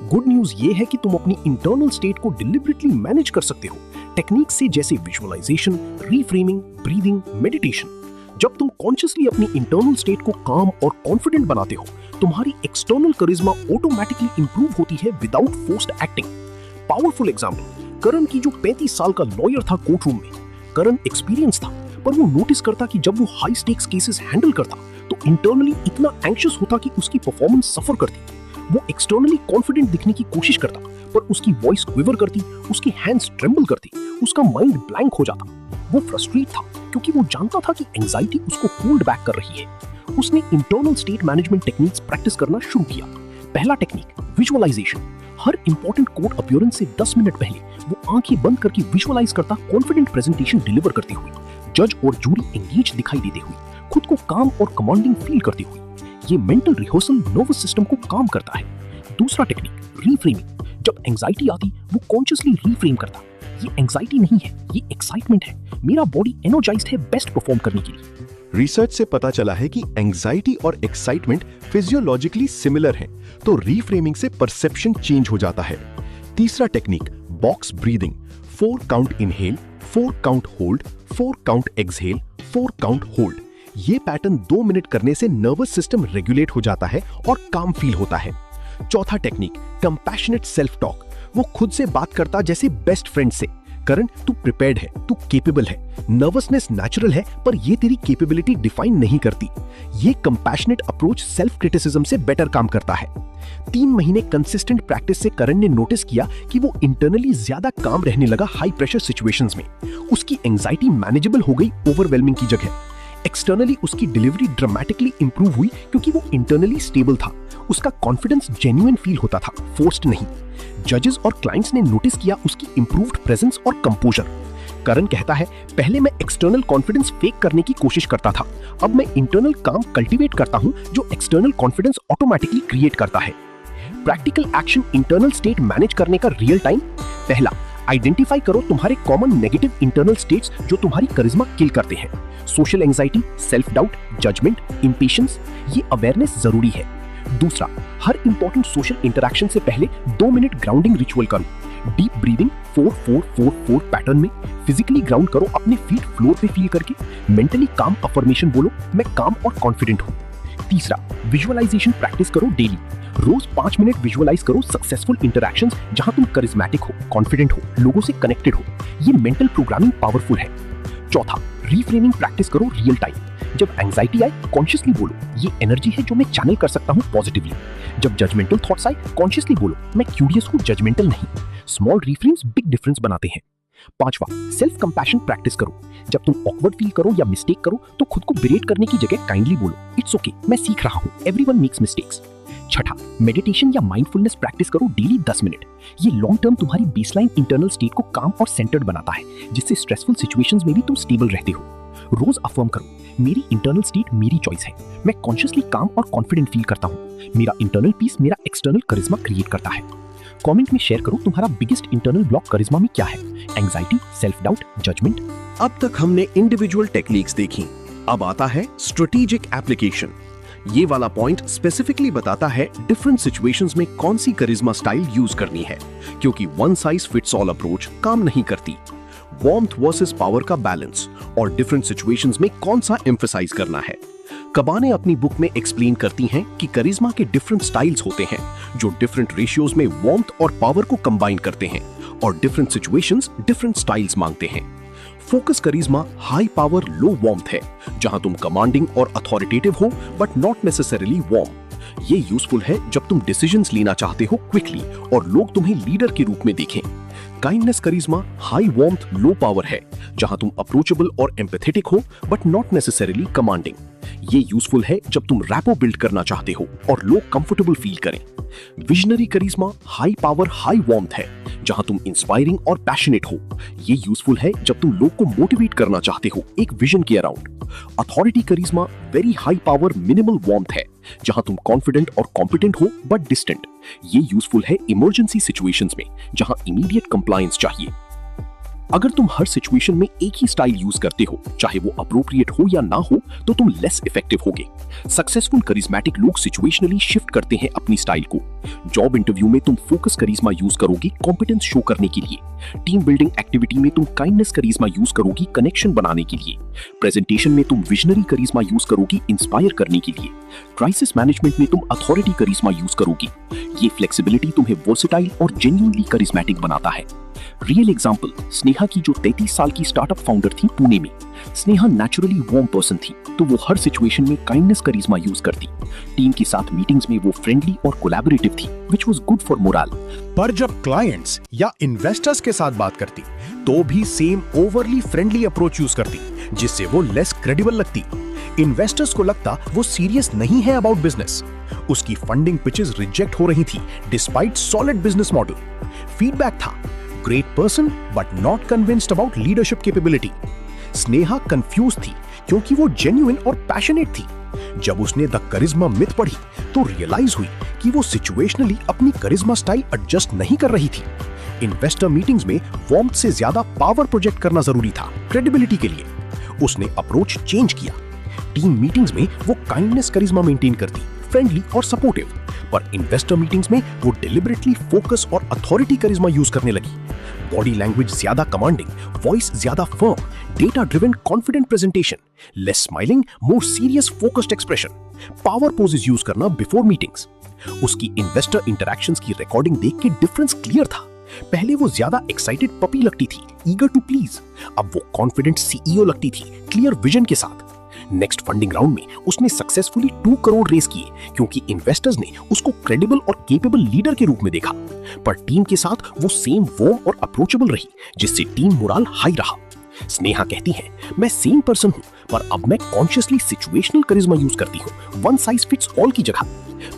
Speaker 2: गुड न्यूज ये है कि तुम अपनी इंटरनल स्टेट को डिलिबरेटली मैनेज कर सकते हो टेक्निक से, जैसे विजुअलाइजेशन, रीफ्रेमिंग, ब्रीदिंग, मेडिटेशन। जब तुम कॉन्शियसली अपनी इंटरनल स्टेट को काम और कॉन्फिडेंट बनाते हो, तुम्हारी एक्सटर्नल करिश्मा ऑटोमेटिकली इंप्रूव होती है without forced acting. Powerful example, Karan की जो 35 साल का लॉयर था कोर्ट रूम में। करण एक्सपीरियंस था पर वो नोटिस करता कि जब वो हाई स्टेक्स केसेस हैंडल करता तो इंटरनली इतना एंग्शियस होता कि उसकी परफॉर्मेंस सफर करती। वो एक्सटर्नली कॉन्फिडेंट दिखने की कोशिश करता पर उसकी वॉइस क्विवर करती, उसकी हैंड्स ट्रेम्बल करती, उसका माइंड ब्लैंक हो जाता। वो फ्रस्ट्रेट था क्योंकि वो जानता था कि एंजाइटी उसको होल्ड बैक कर रही है। उसने internal state management techniques practice करना शुरू किया। पहला टेक्निक, विजुअलाइजेशन। हर इंपॉर्टेंट कोर्ट अपीयरेंस से 10 मिनट पहले वो आंखें बंद करके विजुअलाइज करता कॉन्फिडेंट प्रेजेंटेशन डिलीवर करते हुए, जज और जूरी एंगेज दिखाई देते हुए, खुद को काम और कमांडिंग फील करते हुए। ये मेंटल रिहर्सल नर्वस सिस्टम को काम करता है। दूसरा टेक्निक, रीफ्रेमिंग। जब एंजाइटी आती वो कॉन्शियसली रीफ्रेम करता, ये एंजाइटी नहीं है, ये एक्साइटमेंट है। मेरा बॉडी एनर्जाइज्ड है बेस्ट परफॉर्म करने के लिए।
Speaker 1: रिसर्च से पता चला है कि एंजाइटी और एक्साइटमेंट फिजियोलॉजिकली सिमिलर हैं, तो रीफ्रेमिंग से परसेप्शन चेंज हो जाता है। तीसरा technique, box breathing. 4 count inhale, 4 count hold, 4 count exhale, 4 count hold. ये पैटर्न 2 मिनट करने से नर्वस सिस्टम रेगुलेट हो जाता है और काम फील होता है। चौथा टेक्निक, कंपैशनेट सेल्फ टॉक। वो खुद से बात करता जैसे बेस्ट फ्रेंड से। करण, तू प्रिपेयर्ड है, तू केपेबल है, नर्वसनेस नेचुरल है पर ये तेरी कैपेबिलिटी डिफाइन नहीं करती। ये कंपैशनेट अप्रोच सेल्फ क्रिटिसिज्म से बेटर काम करता है। 3 महीने कंसिस्टेंट प्रैक्टिस से करण ने नोटिस किया कि वो इंटरनली ज्यादा काम रहने लगा हाई प्रेशर सिचुएशंस में। उसकी एंजाइटी मैनेजेबल हो गई ओवरवेलमिंग की जगह। एक्सटर्नली उसकी डिलीवरी ड्रामेटिकली इंप्रूव हुई क्योंकि वो इंटरनली स्टेबल था। उसका कॉन्फिडेंस जेन्युइन फील होता था, फोर्स्ड नहीं। जजेस और क्लाइंट्स ने नोटिस किया उसकी इंप्रूव्ड प्रेजेंस और कंपोजर। करण कहता है, पहले मैं एक्सटर्नल कॉन्फिडेंस फेक करने की कोशिश करता था, अब मैं इंटरनल काम कल्टीवेट करता हूं जो एक्सटर्नल कॉन्फिडेंस ऑटोमेटिकली क्रिएट करता है। Practical action internal state manage करने का रियल टाइम। पहला, आइडेंटिफाई करो तुम्हारे कॉमन नेगेटिव इंटरनल स्टेट्स जो तुम्हारी करिश्मा किल करते हैं। Social anxiety, self doubt, judgment, impatience. ये अवेयरनेस जरूरी है। दूसरा, हर इंपॉर्टेंट सोशल इंटरैक्शन से पहले 2 मिनट ग्राउंडिंग रिचुअल करो। डीप ब्रीदिंग 4-4-4-4 पैटर्न में फिजिकली ग्राउंड करो, अपने फीट फ्लोर पे फील करके। मेंटली काम अफर्मेशन बोलो, मैं काम और कॉन्फिडेंट हूँ। तीसरा, विजुअलाइजेशन प्रैक्टिस करो डेली। रोज 5 मिनट विजुअलाइज करो सक्सेसफुल इंटरैक्शंस जहां तुम करिश्मेटिक हो, कॉन्फिडेंट हो, लोगों से कनेक्टेड हो। ये मेंटल प्रोग्रामिंग पावरफुल है। चौथा, रीफ्रेमिंग प्रैक्टिस करो रियल टाइम। जब एंजाइटी आए कॉन्शियसली बोलो, ये एनर्जी है जो मैं चैनल कर सकता हूँ पॉजिटिवली। जब जजमेंटल थॉट्स आए कॉन्शियसली बोलो, मैं क्यूरियस हूँ, जजमेंटल नहीं। स्मॉल रीफ्रेम्स बिग डिफरेंस बनाते हैं। पांचवा, सेल्फ कंपैशन प्रैक्टिस करो। जब तुम ऑकवर्ड फील करो या मिस्टेक करो तो खुद को बिरेट करने की जगह काइंडली बोलो, इट्स ओके, मैं सीख रहा हूँ, एवरीवन मेक्स मिस्टेक्स। छठा, मेडिटेशन या माइंडफुलनेस प्रैक्टिस करो डेली 10 मिनट। ये लॉन्ग टर्म तुम्हारी बेसलाइन इंटरनल स्टेट को काम और सेंटर्ड बनाता है, जिससे स्ट्रेसफुल सिचुएशंस में भी तुम स्टेबल रहते हो। रोज अफर्म करो, मेरी इंटरनल स्टेट मेरी चॉइस है, मैं कॉन्शियसली काम और कॉन्फिडेंट फील करता हूँ। मेरा इंटरनल पीस मेरा एक्सटर्नल करिश्मा क्रिएट करता है। कमेंट में शेयर करो तुम्हारा बिगेस्ट इंटरनल ब्लॉक करिश्मा में क्या है, एंजाइटी, सेल्फ डाउट, जजमेंट।
Speaker 2: अब तक हमने इंडिविजुअल टेक्निक्स देखी, अब आता है स्ट्रेटेजिक एप्लीकेशन। ये वाला पॉइंट स्पेसिफिकली बताता है डिफरेंट सिचुएशंस में कौन सी करिश्मा स्टाइल यूज करनी है, क्योंकि one size fits all approach काम नहीं करती। वार्मथ वर्सेस पावर का बैलेंस और डिफरेंट सिचुएशंस में कौन सा एम्फसाइज करना है। कबाने अपनी बुक में एक्सप्लेन करती हैं कि करिश्मा के डिफरेंट स्टाइल्स होते हैं जो डिफरेंट रेशियोज में वार्मथ और पावर को कंबाइन करते हैं और डिफरेंट सिचुएशंस डिफरेंट स्टाइल्स मांगते हैं। फोकस करिश्मा हाई पावर लो वार्मथ है, जहां तुम कमांडिंग और अथॉरिटेटिव हो बट नॉट नेसेसरीली वार्म। ये यूजफुल है जब तुम डिसीजंस लेना चाहते हो क्विकली और लोग तुम्हें लीडर के रूप में देखें। काइंडनेस करिश्मा हाई वार्मथ लो पावर है, जहां तुम अप्रोचेबल और एम्पैथेटिक हो बट नॉट नेसेसरीली कमांडिंग। ये यूजफुल है जब तुम रैपो बिल्ड करना चाहते हो और लोग कंफर्टेबल फील करें। विजनरी करिश्मा हाई पावर हाई वार्मथ है, जहां तुम इंस्पायरिंग और पैशनेट हो। ये यूजफुल है जब तुम लोग को मोटिवेट करना चाहते हो एक विजन के अराउंड। Authority charisma very high power minimal warmth है, जहां तुम कॉन्फिडेंट और कॉम्पिटेंट हो बट डिस्टेंट। ये यूजफुल है इमरजेंसी सिचुएशंस में, जहां इमीडिएट कंप्लायंस चाहिए। अगर तुम हर सिचुएशन में एक ही स्टाइल यूज करते हो, चाहे वो अप्रोप्रिएट हो या ना हो, तो तुम लेस इफेक्टिव होगे। सक्सेसफुल करिश्मेटिक लोग सिचुएशनली शिफ्ट करते हैं अपनी स्टाइल को। जॉब इंटरव्यू में तुम फोकस करिश्मा यूज करोगी कॉम्पिटेंस शो करने के लिए। टीम बिल्डिंग एक्टिविटी में तुम काइंडनेस करिश्मा यूज करोगी कनेक्शन बनाने के लिए। प्रेजेंटेशन में तुम विजनरी करिश्मा यूज करोगी इंस्पायर करने के लिए। क्राइसिस मैनेजमेंट में तुम अथॉरिटी करिश्मा यूज करोगी। ये फ्लेक्सिबिलिटी तुम्हें वर्सेटाइल और जेन्युइनली करिश्मेटिक बनाता है। रियल एग्जांपल स्नेहा की, जो 33 साल की स्टार्टअप फाउंडर थी पुणे में। स्नेहा नेचुरली वार्म पर्सन थी, तो वो हर सिचुएशन में काइंडनेस करिश्मा यूज करती। टीम के साथ मीटिंग्स में वो फ्रेंडली और कोलैबोरेटिव थी, which was good for moral.
Speaker 3: पर जब क्लाइंट्स या इन्वेस्टर्स के साथ बात करती, तो भी same overly friendly approach use करती, जिससे वो लेस क्रेडिबल लगती। इन्वेस्टर्स को लगता वो सीरियस नहीं है अबाउट बिजनेस। उसकी फंडिंग पिचेस रिजेक्ट हो रही थी despite solid business model. Feedback था great person but not convinced about leadership capability. Sneha confuse थी क्योंकि वो जेन्युइन और पैशनेट थी। जब उसने द करिश्मा मिथ पढ़ी, तो रियलाइज हुई कि वो सिचुएशनली अपनी करिश्मा स्टाइल एडजस्ट नहीं कर रही थी। इन्वेस्टर मीटिंग्स में वार्मथ से ज्यादा पावर प्रोजेक्ट करना जरूरी था क्रेडिबिलिटी के लिए। उसने अप्रोच चेंज किया। टीम मीटिंग्स में वो काइंडनेस करिश्मा मेंटेन करती, फ्रेंडली और सपोर्टिव। पर इन्वेस्टर मीटिंग्स में वो डिलिबरेटली फोकस और अथॉरिटी करिश्मा यूज करने लगी। बॉडी लैंग्वेज ज्यादा कमांडिंग, वॉइस ज्यादा firm, data driven confident presentation, less smiling, more serious focused expression, power poses use करना बिफोर मीटिंग्स। उसकी इन्वेस्टर इंटरैक्शंस की रिकॉर्डिंग देख के डिफरेंस क्लियर था। पहले वो ज्यादा एक्साइटेड पपी लगती थी, ईगर टू प्लीज। अब वो कॉन्फिडेंट सीईओ लगती थी, क्लियर विजन के साथ। नेक्स्ट फंडिंग राउंड में उसने सक्सेसफुली 2 करोड़ रेस किए, क्योंकि इन्वेस्टर्स ने उसको क्रेडिबल और केपेबल लीडर के रूप में देखा। पर टीम के साथ वो सेम वार्म और अप्रोचेबल रही, जिससे टीम मोरल हाई रहा। स्नेहा कहती है, मैं सेम पर्सन हूं, पर अब मैं कॉन्शियसली सिचुएशनल करिश्मा यूज करती हूं, वन साइज फिट्स ऑल की जगह।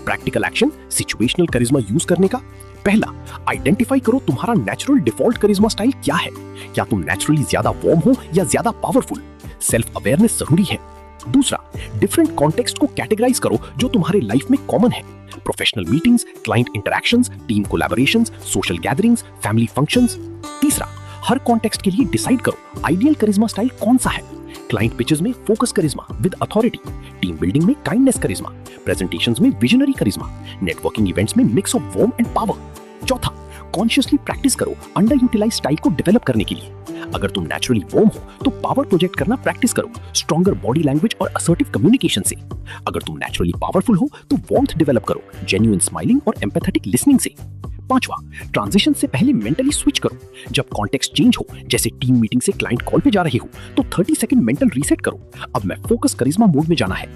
Speaker 3: प्रैक्टिकल एक्शन सिचुएशनल करिश्मा यूज करने का। पहला, आइडेंटिफाई करो तुम्हारा नेचुरल डिफॉल्ट करिश्मा स्टाइल क्या है। क्या तुम नेचुरली ज्यादा वार्म हो या ज्यादा पावरफुल? सेल्फ अवेयरनेस जरूरी है। दूसरा, डिफरेंट कॉन्टेक्स्ट को कैटेगराइज करो जो तुम्हारे लाइफ में कॉमन है। Professional meetings, client interactions, team collaborations, social gatherings, family functions. तीसरा, हर कॉन्टेक्स्ट के लिए डिसाइड करो आइडियल करिश्मा स्टाइल कौन सा है। क्लाइंट पिचेस में focus charisma with authority, team building में काइंडनेस करिश्मा, प्रेजेंटेशंस में विजनरी करिश्मा, नेटवर्किंग इवेंट्स में mix of warm and power. चौथा, कॉन्शियसली प्रैक्टिस करो अंडर यूटिलाइज स्टाइल को डेवलप करने के लिए। अगर तुम नेचुरली वार्म हो, तो पावर प्रोजेक्ट करना प्रैक्टिस करो स्ट्रॉन्गर बॉडी लैंग्वेज और असर्टिव कम्युनिकेशन से। अगर तुम नेचुरली पावरफुल हो, तो वार्मथ डेवलप करो जेन्युइन स्माइलिंग और एम्पैथेटिक लिसनिंग से। पांचवा, ट्रांजिशन से पहले मेंटली स्विच करो। जब कॉन्टेक्स्ट चेंज हो, जैसे टीम मीटिंग से क्लाइंट कॉल पे जा रहे हो, तो 30 सेकंड मेंटल रीसेट करो। अब मैं फोकस करिश्मा मोड में जाना है।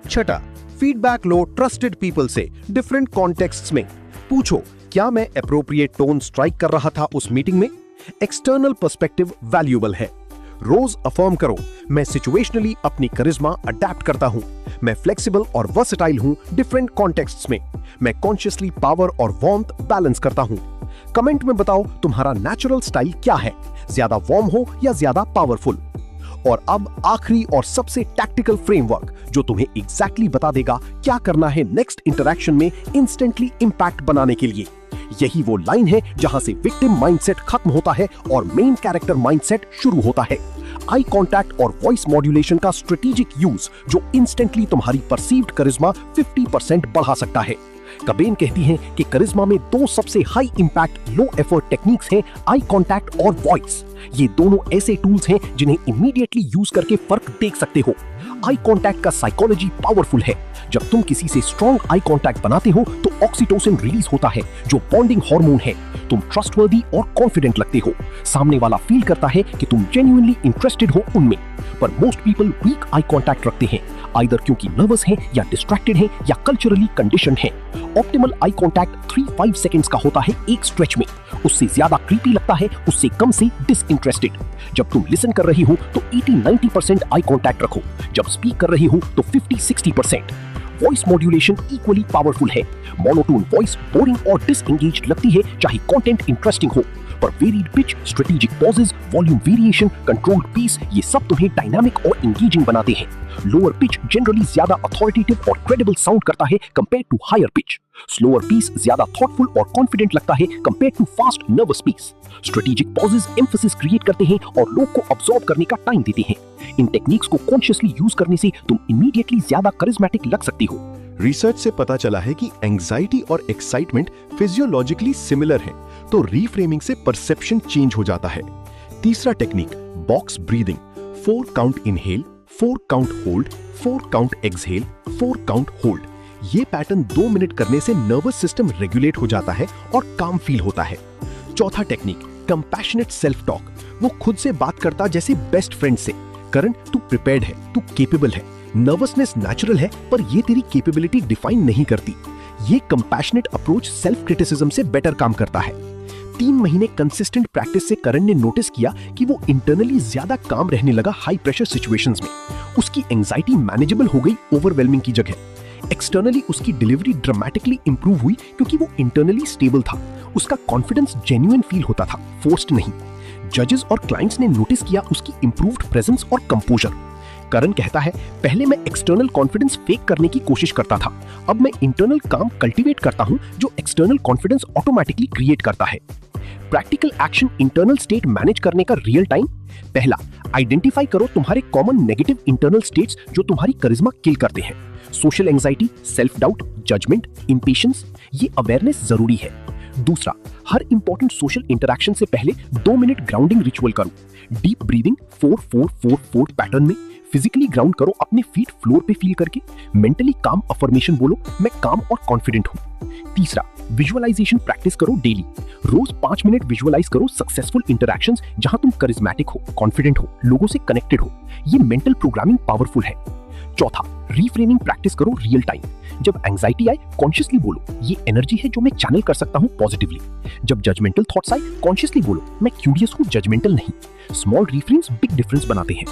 Speaker 2: छठा, फीडबैक लो ट्रस्टेड पीपल से डिफरेंट कॉन्टेक्स्ट्स में। पूछो, क्या मैं एप्रोप्रिएट टोन स्ट्राइक कर रहा था उस मीटिंग में? एक्सटर्नल पर्सपेक्टिव वैल्यूएबल है। रोज अफर्म करो, मैं सिचुएशनली अपनी करिश्मा अडैप्ट करता हूं। मैं फ्लेक्सिबल और वर्सेटाइल हूं डिफरेंट कॉन्टेक्स्ट्स में। मैं कॉन्शियसली पावर और वार्मथ बैलेंस करता हूं। कमेंट में बताओ तुम्हारा नेचुरल स्टाइल क्या है, ज्यादा वार्म हो या ज्यादा पावरफुल। और अब आखिरी और सबसे टैक्टिकल फ्रेमवर्क, जो तुम्हें एग्जैक्टली बता देगा क्या करना है नेक्स्ट इंटरैक्शन में इंस्टेंटली इंपैक्ट बनाने के लिए। यही वो लाइन है जहां से विक्टिम माइंडसेट खत्म होता है और मेन कैरेक्टर माइंडसेट शुरू होता है। आई कांटेक्ट और वॉइस मॉड्यूलेशन का स्ट्रेटेजिक यूज, जो इंस्टेंटली तुम्हारी परसीव्ड करिश्मा 50% बढ़ा सकता है। कबेन कहती हैं कि करिश्मा में 2 सबसे high impact low effort techniques हैं, आई कांटेक्ट और वॉइस। ये दोनों ऐसे टूल्स हैं जिन्हें इमीडिएटली यूज करके फर्क देख सकते हो।
Speaker 3: आई कांटेक्ट का साइकोलॉजी पावरफुल है। जब तुम किसी से स्ट्रॉन्ग आई कांटेक्ट बनाते हो तो ऑक्सीटोसिन रिलीज होता है जो बॉन्डिंग हार्मोन है। तुम ट्रस्टवर्दी और कॉन्फिडेंट लगते हो। सामने वाला फील करता है कि तुम जेन्युइनली इंटरेस्टेड हो उनमें। पर most people weak eye contact रखते हैं, आइदर क्योंकि नर्वस हैं या डिस्ट्रैक्टेड हैं या कल्चरली कंडीशनड हैं। ऑप्टिमल आई कांटेक्ट 3-5 सेकंड्स का होता है एक स्ट्रेच में। उससे ज्यादा क्रीपी लगता है, उससे कम से डिसइंटरेस्टेड। जब तुम लिसन कर रही हो तो 80-90% आई कांटेक्ट रखो। जब स्पीक कर रही हो तो 50-60%। वॉइस मॉड्यूलेशन इक्वली पावरफुल है। मोनोटोन वॉइस बोरिंग और डिसएंगेज्ड लगती है चाहे कंटेंट इंटरेस्टिंग हो, पर varied pitch, strategic pauses, volume variation, controlled pace, ये सब तुम्हें डायनामिक और एंगेजिंग बनाते हैं। लोअर पिच जनरली ज्यादा अथॉरिटेटिव और क्रेडिबल साउंड करता है compare to higher pitch. Slower pace ज्यादा थॉटफुल और कॉन्फिडेंट लगता है compare to fast nervous pace. Strategic pauses emphasis create करते हैं और लोग को अब्सॉर्ब करने का टाइम देते हैं। इन टेक्निक्स को कॉन्शियसली यूज करने से तुम इमीडिएटली ज्यादा करिश्मेटिक लग सकती हो।
Speaker 2: रिसर्च से पता चला है कि एंजाइटी और एक्साइटमेंट फिजियोलॉजिकली सिमिलर हैं, तो रीफ्रेमिंग से परसेप्शन चेंज हो जाता है। तीसरा technique box breathing, 4 count inhale, 4 count hold, 4 count exhale, 4 count hold. ये पैटर्न 2 मिनट करने से नर्वस सिस्टम रेगुलेट हो जाता है और काम फील होता है। चौथा टेक्निक कंपैशनेट सेल्फ टॉक, वो खुद से बात करता जैसे बेस्ट फ्रेंड से। करण, तू प्रिपेयर्ड है, तू केपेबल है, नर्वसनेस नेचुरल है, पर ये तेरी कैपेबिलिटी डिफाइन नहीं करती। ये कंपैशनेट अप्रोच सेल्फ क्रिटिसिज्म से बेटर काम करता है। 3 महीने कंसिस्टेंट प्रैक्टिस से करण ने नोटिस किया कि वो इंटरनली ज्यादा काम रहने लगा हाई प्रेशर सिचुएशंस में। उसकी एंजाइटी मैनेजेबल हो गई ओवरवेलमिंग की जगह। एक्सटर्नली उसकी डिलीवरी ड्रामेटिकली इंप्रूव हुई क्योंकि वो इंटरनली स्टेबल था। उसका कॉन्फिडेंस जेन्युइन फील होता था, फोर्स्ड नहीं। जजेस और क्लाइंट्स ने नोटिस किया उसकी इंप्रूव्ड प्रेजेंस और कंपोजर। करण कहता है, पहले मैं एक्सटर्नल कॉन्फिडेंस फेक करने की कोशिश करता था, अब मैं इंटरनल काम कल्टीवेट करता हूं जो एक्सटर्नल कॉन्फिडेंस ऑटोमेटिकली क्रिएट करता है। Practical action internal state manage करने का रियल टाइम। पहला, आइडेंटिफाई करो तुम्हारे कॉमन नेगेटिव इंटरनल स्टेट्स जो तुम्हारी करिश्मा किल करते हैं। Social anxiety, self doubt, judgment, impatience, ये अवेयरनेस जरूरी है। दूसरा, हर इंपॉर्टेंट सोशल इंटरैक्शन से पहले 2 मिनट ग्राउंडिंग रिचुअल करो। डीप ब्रीदिंग 4-4-4-4 पैटर्न में। फिजिकली ग्राउंड करो अपने फीट फ्लोर पे फील करके। मेंटली काम अफर्मेशन बोलो, मैं काम और कॉन्फिडेंट हूं। तीसरा, विजुअलाइजेशन प्रैक्टिस करो डेली। रोज 5 मिनट विजुअलाइज करो सक्सेसफुल इंटरैक्शंस जहां तुम करिश्मेटिक हो, कॉन्फिडेंट हो, लोगों से कनेक्टेड हो। ये मेंटल प्रोग्रामिंग पावरफुल है। चौथा, रीफ्रेमिंग प्रैक्टिस करो रियल टाइम। जब एंजाइटी आए कॉन्शियसली बोलो, ये एनर्जी है जो मैं चैनल कर सकता हूं पॉजिटिवली। जब जजमेंटल थॉट्स आए कॉन्शियसली बोलो, मैं क्यूरियस हूं, जजमेंटल नहीं। स्मॉल रीफ्रेम्स बिग डिफरेंस बनाते हैं।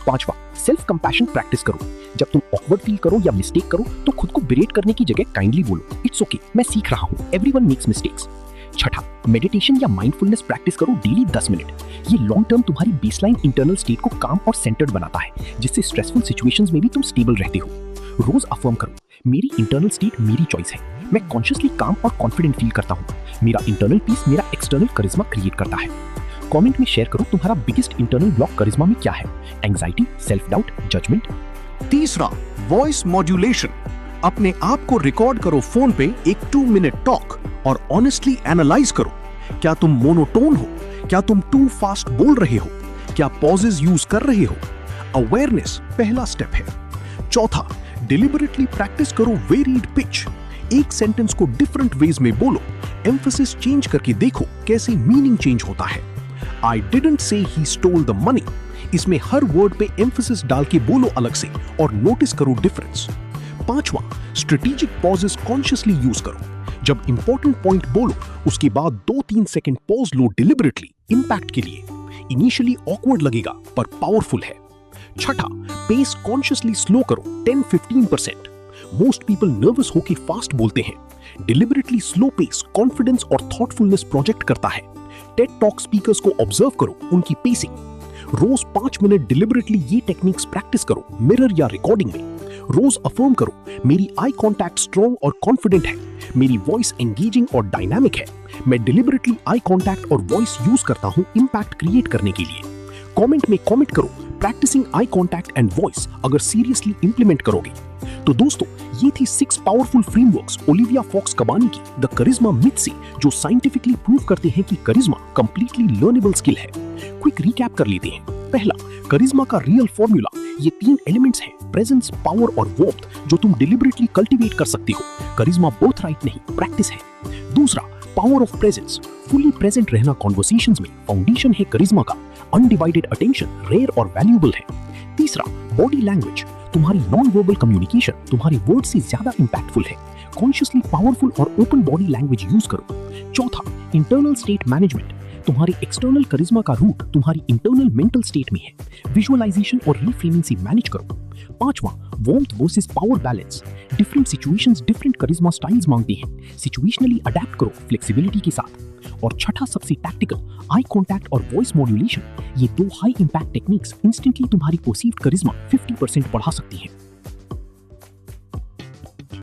Speaker 2: पांचवा, सेल्फ कंपैशन प्रैक्टिस करो। जब तुम ऑकवर्ड फील करो या मिस्टेक करो तो खुद को बिरेट करने की जगह काइंडली बोलो, इट्स ओके, मैं सीख रहा हूं, एवरीवन मेक्स मिस्टेक्स। छठा, मेडिटेशन या माइंडफुलनेस प्रैक्टिस करो डेली 10 मिनट। ये लॉन्ग टर्म तुम्हारी बेसलाइन इंटरनल स्टेट को काम और सेंटर्ड बनाता है, जिससे स्ट्रेसफुल सिचुएशंस में भी तुम स्टेबल रहते हो। रोज अफर्म करो, मेरी इंटरनल स्टेट मेरी चॉइस है, मैं कॉन्शियसली काम और कॉन्फिडेंट फील करता हूँ। मेरा इंटरनल पीस मेरा एक्सटर्नल करिश्मा क्रिएट करता है। कमेंट में शेयर करो तुम्हारा बिगेस्ट इंटरनल ब्लॉक करिश्मा में क्या है, एंजाइटी, सेल्फ डाउट, जजमेंट।
Speaker 1: तीसरा, वॉइस मॉड्यूलेशन। अपने आप को रिकॉर्ड करो फोन पे एक 2 मिनट टॉक और ऑनेस्टली एनालाइज करो। क्या तुम मोनोटोन हो? क्या तुम टू फास्ट बोल रहे हो? क्या पॉजेज यूज कर रहे हो? अवेयरनेस पहला स्टेप है। चौथा, डिलिबरेटली प्रैक्टिस करो वेरीड पिच। एक सेंटेंस को डिफरेंट वेज में बोलो, एम्फेसिस चेंज करके देखो कैसे मीनिंग चेंज होता है। I didn't say he stole the money। इसमें हर वर्ड पे एम्फेसिस डाल के बोलो अलग से और नोटिस करो डिफरेंस। पांचवा, स्ट्रेटेजिक पॉजेस कॉन्शियसली यूज करो। जब इंपॉर्टेंट पॉइंट बोलो उसके बाद 2-3 सेकंड पॉज लो डिलिबरेटली, इंपैक्ट के लिए। इनिशियली ऑकवर्ड लगेगा पर पावरफुल है। छठा, पेस कॉन्शियसली स्लो करो 10-15%। मोस्ट पीपल नर्वस होके फास्ट बोलते हैं। डिलिबरेटली स्लो पेस कॉन्फिडेंस और थॉटफुलनेस प्रोजेक्ट करता है। टेड टॉक स्पीकर्स को ऑब्जर्व करो, उनकी पेसिंग। रोज 5 मिनट डिलिबरेटली ये टेक्निक्स प्रैक्टिस करो मिरर या रिकॉर्डिंग में। रोज अफर्म करो, मेरी आई कांटेक्ट स्ट्रॉन्ग और कॉन्फिडेंट है, मेरी वॉइस एंगेजिंग और डायनामिक है, मैं डिलिबरेटली आई कांटेक्ट और वॉइस यूज करता हूं इंपैक्ट क्रिएट करने के लिए। कमेंट में कमेंट करो, practising eye contact and voice अगर सीरियसली इंप्लीमेंट करोगे। तो दोस्तों, ये थी 6 powerful frameworks Olivia Fox Cabane की द करिश्मा मिथ से, जो साइंटिफिकली प्रूव करते हैं कि करिश्मा कंप्लीटली लर्नेबल स्किल है। क्विक रिकैप कर लेते हैं। पहला,
Speaker 3: करिश्मा का रियल फॉर्मूला ये 3 एलिमेंट्स हैं, प्रेजेंस, पावर और वॉर्थ, जो तुम डिलिबरेटली कल्टीवेट कर सकती हो। करिश्मा बोथ राइट नहीं, प्रैक्टिस है। दूसरा, power of presence, fully present रहना कॉन्वर्सेशंस में फाउंडेशन है करिश्मा का। अनडिवाइडेड अटेंशन रेयर और वैल्यूएबल है। तीसरा, बॉडी लैंग्वेज, तुम्हारी नॉन वर्बल कम्युनिकेशन तुम्हारे वर्ड से ज्यादा इंपैक्टफुल है। कॉन्शियसली पावरफुल और ओपन बॉडी लैंग्वेज यूज करो। चौथा, इंटरनल स्टेट मैनेजमेंट, तुम्हारी एक्सटर्नल करिश्मा का रूट तुम्हारी इंटरनल मेंटल स्टेट में है। विजुअलाइजेशन और रिफ्रेमिंग से मैनेज करो। पांचवा, warmth versus power balance, different situations different charisma styles मांगती हैं, सिचुएशनली अडैप्ट करो फ्लेक्सिबिलिटी के साथ। और छठा, सबसे टैक्टिकल, आई कांटेक्ट और वॉइस मॉड्यूलेशन, ये 2 हाई इंपैक्ट टेक्निक्स इंस्टेंटली तुम्हारी परसीव्ड करिश्मा 50% बढ़ा सकती हैं।